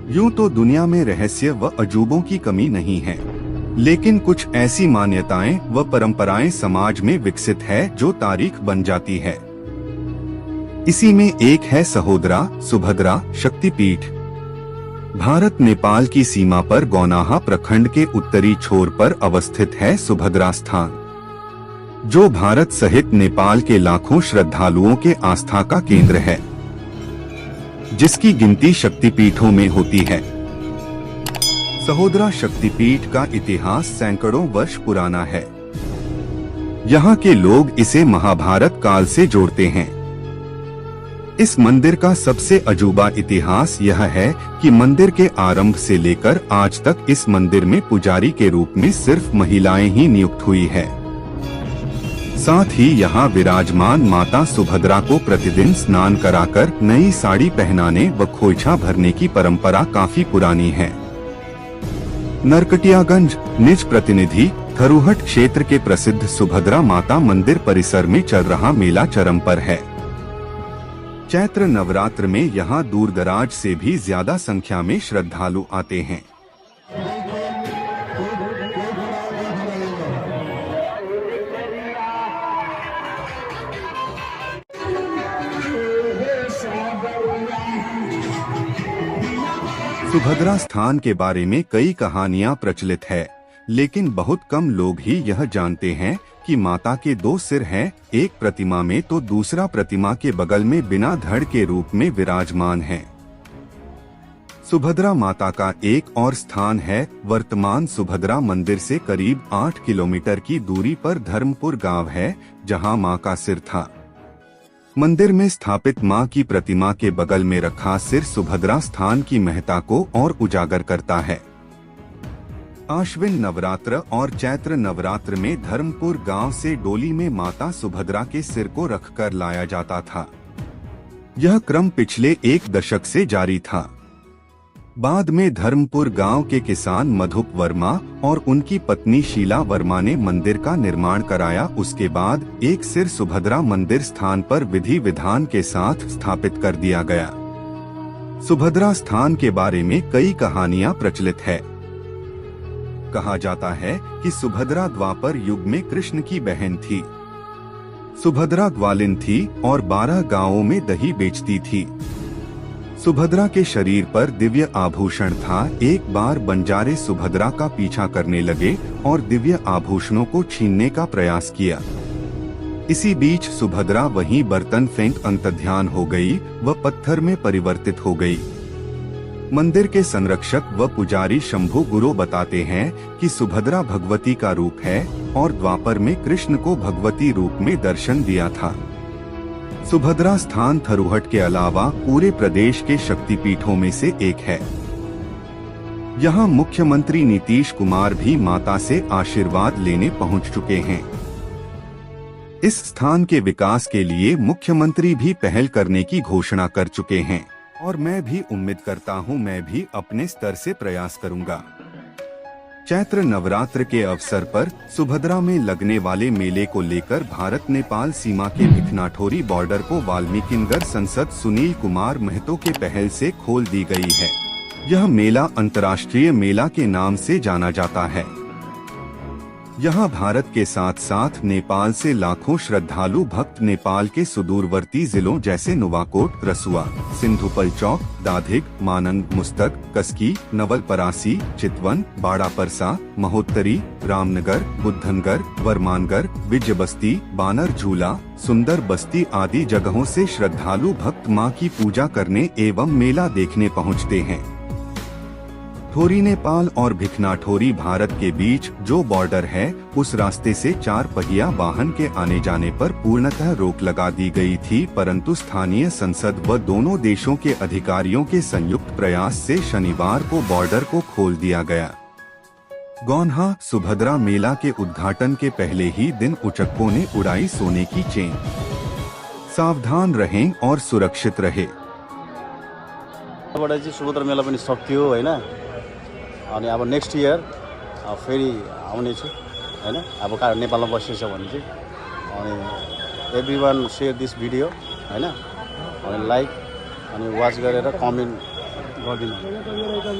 यूं तो दुनिया में रहस्य व अजूबों की कमी नहीं है, लेकिन कुछ ऐसी मान्यताएं व परंपराएं समाज में विकसित है जो तारीख बन जाती है। इसी में एक है सहोदरा सुभद्रा शक्तिपीठ। भारत नेपाल की सीमा पर गौनाहा प्रखंड के उत्तरी छोर पर अवस्थित है सुभद्रा स्थान, जो भारत सहित नेपाल के लाखों श्रद्धालुओं के आस्था का केंद्र है, जिसकी गिनती शक्तिपीठों में होती है। सहोदरा शक्तिपीठ का इतिहास सैकड़ों वर्ष पुराना है। यहाँ के लोग इसे महाभारत काल से जोड़ते हैं। इस मंदिर का सबसे अजूबा इतिहास यह है कि मंदिर के आरंभ से लेकर आज तक इस मंदिर में पुजारी के रूप में सिर्फ महिलाएं ही नियुक्त हुई है। साथ ही यहाँ विराजमान माता सुभद्रा को प्रतिदिन स्नान कराकर नई साड़ी पहनाने व खोइछा भरने की परंपरा काफी पुरानी है। नरकटियागंज निज प्रतिनिधि थरूहट क्षेत्र के प्रसिद्ध सुभद्रा माता मंदिर परिसर में चल रहा मेला चरम पर है। चैत्र नवरात्र में यहाँ दूर दराज से भी ज्यादा संख्या में श्रद्धालु आते हैं। सुभद्रा स्थान के बारे में कई कहानियां प्रचलित है, लेकिन बहुत कम लोग ही यह जानते हैं कि माता के दो सिर हैं, एक प्रतिमा में तो दूसरा प्रतिमा के बगल में बिना धड़ के रूप में विराजमान है। सुभद्रा माता का एक और स्थान है वर्तमान सुभद्रा मंदिर से करीब 8 किलोमीटर की दूरी पर धर्मपुर गांव है, जहां मां का सिर था। मंदिर में स्थापित मां की प्रतिमा के बगल में रखा सिर सुभद्रा स्थान की महत्ता को और उजागर करता है। आश्विन नवरात्र और चैत्र नवरात्र में धर्मपुर गांव से डोली में माता सुभद्रा के सिर को रखकर लाया जाता था। यह क्रम पिछले 1 दशक से जारी था। बाद में धर्मपुर गांव के किसान मधुप वर्मा और उनकी पत्नी शीला वर्मा ने मंदिर का निर्माण कराया। उसके बाद एक सिर सुभद्रा मंदिर स्थान पर विधि विधान के साथ स्थापित कर दिया गया। सुभद्रा स्थान के बारे में कई कहानियां प्रचलित है। कहा जाता है कि सुभद्रा द्वापर युग में कृष्ण की बहन थी। सुभद्रा ग्वालिन थी और 12 गांवों में दही बेचती थी। सुभद्रा के शरीर पर दिव्य आभूषण था। एक बार बंजारे सुभद्रा का पीछा करने लगे और दिव्य आभूषणों को छीनने का प्रयास किया। इसी बीच सुभद्रा वहीं बर्तन फेंक अंतर्ध्यान हो गई व पत्थर में परिवर्तित हो गई। मंदिर के संरक्षक व पुजारी शंभु गुरु बताते हैं कि सुभद्रा भगवती का रूप है और द्वापर में कृष्ण को भगवती रूप में दर्शन दिया था। सुभद्रा स्थान थरूहट के अलावा पूरे प्रदेश के शक्तिपीठों में से एक है। यहाँ मुख्यमंत्री नीतीश कुमार भी माता से आशीर्वाद लेने पहुँच चुके हैं। इस स्थान के विकास के लिए मुख्यमंत्री भी पहल करने की घोषणा कर चुके हैं और मैं भी उम्मीद करता हूं मैं भी अपने स्तर से प्रयास करूंगा। चैत्र नवरात्र के अवसर पर सुभद्रा में लगने वाले मेले को लेकर भारत नेपाल सीमा के भिखनाठोरी बॉर्डर को वाल्मीकिनगर सांसद सुनील कुमार महतो के पहल से खोल दी गई है। यह मेला अंतर्राष्ट्रीय मेला के नाम से जाना जाता है। यहाँ भारत के साथ साथ नेपाल से लाखों श्रद्धालु भक्त नेपाल के सुदूरवर्ती जिलों जैसे नुवाकोट, रसुआ, सिंधुपल चौक, दाधिग, मानंग, मुस्तक, कसकी, नवलपरासी, चितवन, बाड़ापरसा, महोत्तरी, रामनगर, बुद्धनगर, वरमानगर, विजयबस्ती, बानर झूला, सुंदर बस्ती आदि जगहों से श्रद्धालु भक्त मां की पूजा करने एवं मेला देखने पहुंचते हैं। ठोरी नेपाल और भिखनाठोरी भारत के बीच जो बॉर्डर है, उस रास्ते से 4 पहिया वाहन के आने जाने पर पूर्णतः रोक लगा दी गई थी, परंतु स्थानीय संसद व दोनों देशों के अधिकारियों के संयुक्त प्रयास से शनिवार को बॉर्डर को खोल दिया गया। गौन्हा सुभद्रा मेला के उद्घाटन के पहले ही दिन उचक्कों ने उड़ाई सोने की चेन। सावधान रहें और सुरक्षित रहे। सुभद्रा मेला पनि सकियो हैन, अनि अब नेक्स्ट इयर फेरि आउने छु हैन। अब नेपालमा बसेछ भने चाहिँ अनि एभ्रीवन शेयर दिस भिडियो हैन, अनि लाइक अनि वाच गरेर कमेन्ट गर्दिनँ